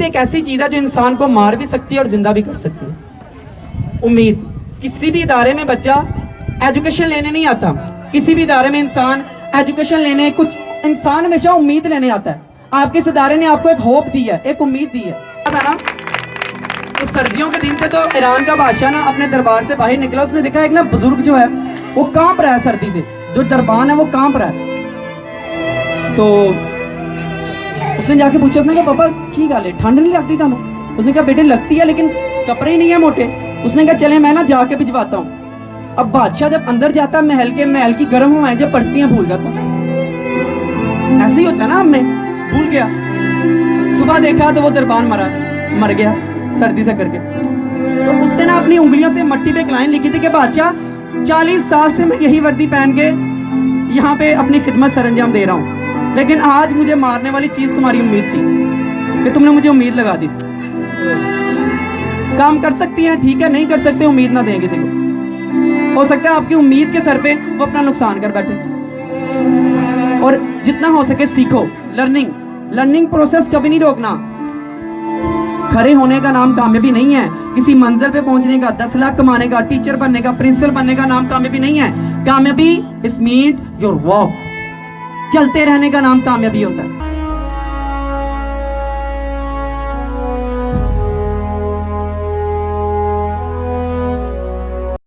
एक ऐसी चीज है जो इंसान को मार भी सकती है और जिंदा भी कर सकती है। उम्मीद, किसी भी इदारे में बच्चा एजुकेशन लेने नहीं आता, किसी भी इदारे में इंसान एजुकेशन लेने, कुछ इंसान हमेशा उम्मीद लेने आता है। आपके इस इदारे ने आपको एक होप दी है, एक उम्मीद दी है ना। तो सर्दियों के दिन थे तो ईरान का बादशाह ना अपने दरबार से बाहर निकला, उसने देखा एक ना बुजुर्ग जो है वो कांप रहा है सर्दी से, जो दरबान है वो कांप रहा है। तो उसने जाके पूछा, उसने कहा पापा की गल है, ठंड नहीं लगती थानू? उसने कहा बेटे लगती है लेकिन कपड़े ही नहीं है मोटे। उसने कहा चले मैं ना जाके भिजवाता हूँ। अब बादशाह जब अंदर जाता है महल की गर्म हवाएं जब पड़ती हैं भूल जाता। ऐसे ही होता है ना, अब मैं भूल गया। सुबह देखा तो वो दरबान मर गया सर्दी से करके। तो उसने ना अपनी उंगलियों से मट्टी पे एक लाइन लिखी थी कि बादशाह 40 साल से मैं यही वर्दी पहन के यहाँ पे अपनी खिदमत सरंजाम दे रहा हूँ, लेकिन आज मुझे मारने वाली चीज तुम्हारी उम्मीद थी कि तुमने मुझे उम्मीद लगा दी। काम कर सकती हैं ठीक है, नहीं कर सकते उम्मीद ना दें किसी को। हो सकता है आपकी उम्मीद के सर पे वो अपना नुकसान कर बैठे। और जितना हो सके सीखो, लर्निंग प्रोसेस कभी नहीं रोकना। खड़े होने का नाम कामयाबी नहीं है, किसी मंजिल पे पहुंचने का, 10 लाख कमाने का, टीचर बनने का, प्रिंसिपल बनने का नाम कामयाबी नहीं है। कामयाबी इज मीट योर वॉक, चलते रहने का नाम कामयाबी होता है।